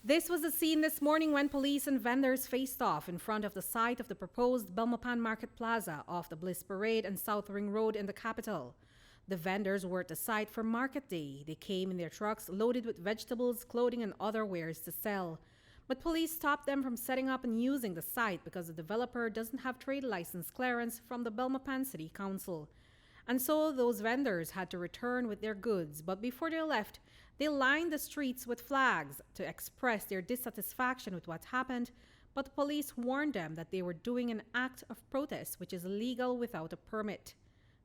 This was the scene this morning when police and vendors faced off in front of the site of the proposed Belmopan Market Plaza off the Bliss Parade and South Ring Road in the capital. The vendors were at the site for market day. They came in their trucks loaded with vegetables, clothing, and other wares to sell. But police stopped them from setting up and using the site because the developer doesn't have trade license clearance from the Belmopan City Council. And so those vendors had to return with their goods. But before they left, they lined the streets with flags to express their dissatisfaction with what happened. But the police warned them that they were doing an act of protest, which is illegal without a permit.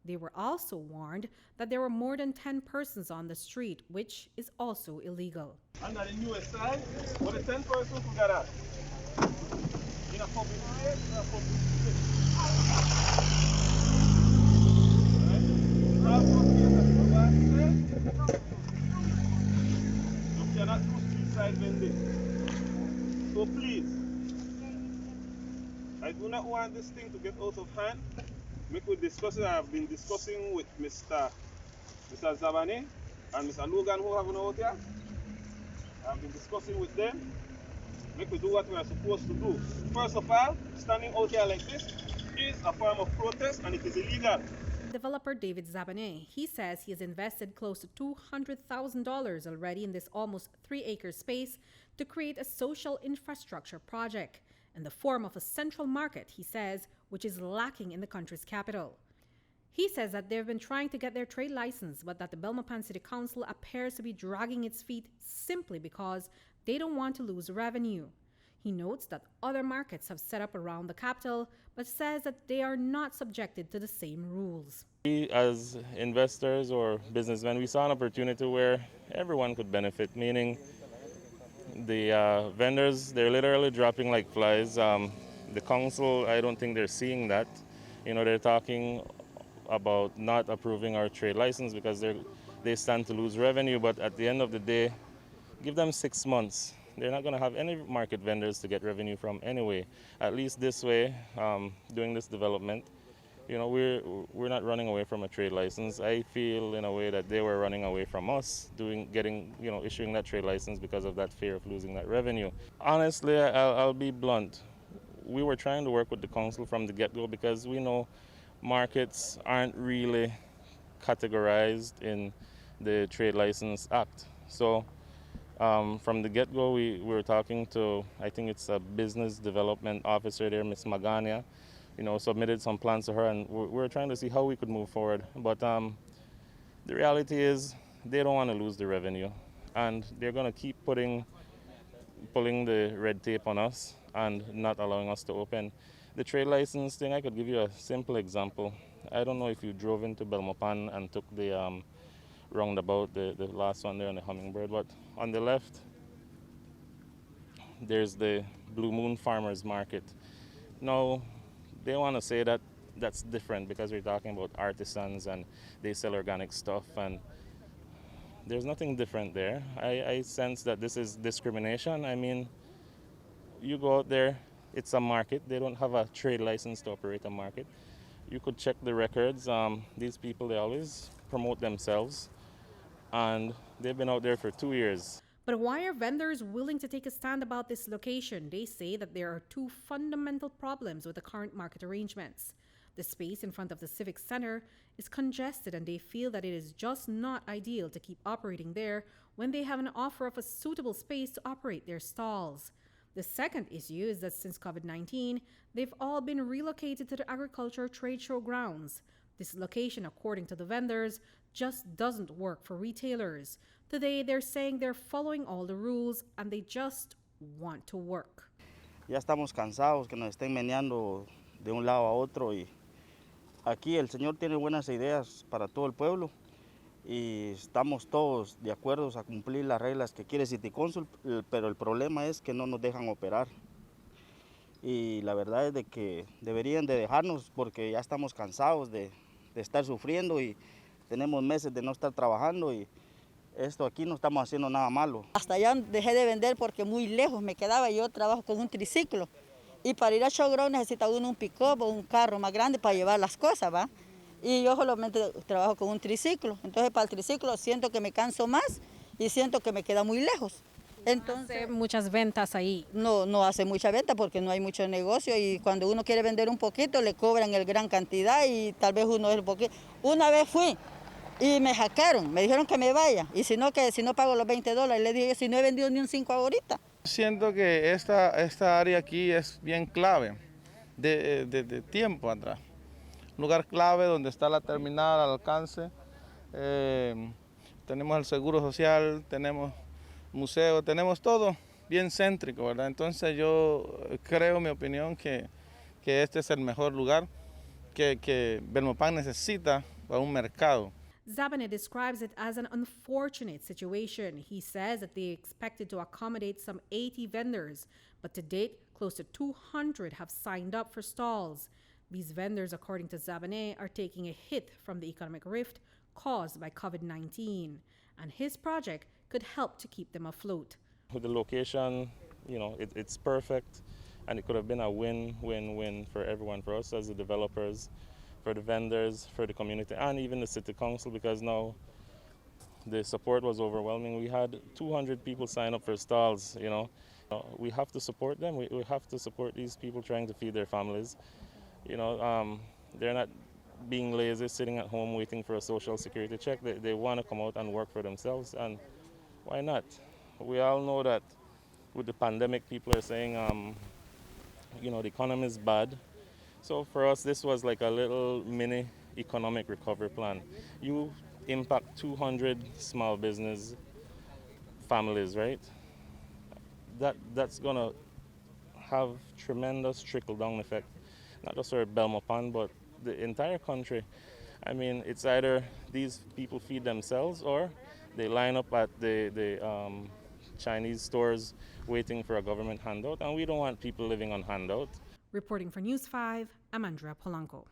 They were also warned that there were more than 10 persons on the street, which is also illegal. Under the newest side, what the 10 persons who got out? In a public place, in a public place. You cannot do street side vending. So please, I do not want this thing to get out of hand. We could discuss it. I have been discussing with Mr. Zabane and Mr. Logan who have an out here. I have been discussing with them. We could do what we are supposed to do. First of all, standing out here like this is a form of protest and it is illegal. Developer David Zabane, he says he has invested close to $200,000 already in this almost 3-acre space to create a social infrastructure project in the form of a central market, he says, which is lacking in the country's capital. He says that they've been trying to get their trade license, but that the Belmopan City Council appears to be dragging its feet simply because they don't want to lose revenue. He notes that other markets have set up around the capital, but says that they are not subjected to the same rules. We, as investors or businessmen, we saw an opportunity where everyone could benefit, meaning the vendors, they're literally dropping like flies. The council, I don't think they're seeing that. You know, they're talking about not approving our trade license because they stand to lose revenue, but at the end of the day, give them 6 months. They're not going to have any market vendors to get revenue from anyway. At least this way, doing this development, you know, we're not running away from a trade license. I feel in a way that they were running away from us, issuing that trade license because of that fear of losing that revenue. Honestly, I'll be blunt. We were trying to work with the council from the get-go because we know markets aren't really categorized in the Trade License Act. So from the get-go, we were talking to, I think it's a business development officer there, Ms. Magania, submitted some plans to her, and we were trying to see how we could move forward. But the reality is they don't want to lose the revenue, and they're going to keep pulling the red tape on us and not allowing us to open. The trade license thing, I could give you a simple example. I don't know if you drove into Belmopan and took the roundabout, the last one there on the Hummingbird, but on the left, there's the Blue Moon Farmers Market. Now, they want to say that that's different because we're talking about artisans and they sell organic stuff, and there's nothing different there. I sense that this is discrimination. I mean, you go out there, it's a market. They don't have a trade license to operate a market. You could check the records. These people, they always promote themselves, and they've been out there for 2 years. But why are vendors willing to take a stand about this location? They say that there are 2 fundamental problems with the current market arrangements. The space in front of the Civic Center is congested, and they feel that it is just not ideal to keep operating there when they have an offer of a suitable space to operate their stalls. The second issue is that since COVID-19, they've all been relocated to the agriculture trade show grounds. This location, according to the vendors, just doesn't work for retailers. Today, they're saying they're following all the rules and they just want to work. Ya estamos cansados que nos estén meneando de un lado a otro, y aquí el Señor tiene buenas ideas para todo el pueblo y estamos todos de acuerdo a cumplir las reglas que quiere City Council, pero el problema es que no nos dejan operar. Y la verdad es de que deberían de dejarnos porque ya estamos cansados de estar sufriendo y tenemos meses de no estar trabajando, y esto aquí no estamos haciendo nada malo. Hasta allá dejé de vender porque muy lejos me quedaba. Yo trabajo con un triciclo y para ir a showground necesita uno un pick-up o un carro más grande para llevar las cosas, ¿va? Y yo solamente trabajo con un triciclo. Entonces para el triciclo siento que me canso más y siento que me queda muy lejos. Entonces, Hace muchas ventas ahí. no hace mucha venta porque no hay mucho negocio y cuando uno quiere vender un poquito le cobran el gran cantidad y tal vez uno es el poquito. Una vez fui y me hackearon, me dijeron que me vaya y si no pago los $20, le dije si no he vendido ni un 5 ahorita. Siento que esta área aquí es bien clave de tiempo atrás. Un lugar clave donde está la terminal al alcance. Tenemos el seguro social, tenemos museo, tenemos todo bien céntrico, ¿verdad? Entonces yo creo, mi opinión, que este es el mejor lugar que Belmopan necesita para un mercado. Zabane describes it as an unfortunate situation. He says that they expected to accommodate some 80 vendors, but to date, close to 200 have signed up for stalls. These vendors, according to Zabane, are taking a hit from the economic rift caused by COVID-19, and his project could help to keep them afloat. With the location, it's perfect, and it could have been a win-win-win for everyone, for us as the developers, for the vendors, for the community, and even the city council, because now the support was overwhelming. We had 200 people sign up for stalls, We have to support them. We have to support these people trying to feed their families. They're not being lazy, sitting at home waiting for a social security check. They want to come out and work for themselves, and why not? We all know that with the pandemic, people are saying, the economy is bad. So for us, this was like a little mini economic recovery plan. You impact 200 small business families, right? That's gonna have tremendous trickle-down effect, not just for Belmopan, but the entire country. I mean, it's either these people feed themselves or they line up at the Chinese stores waiting for a government handout, and we don't want people living on handout. Reporting for News 5, I'm Andrea Polanco.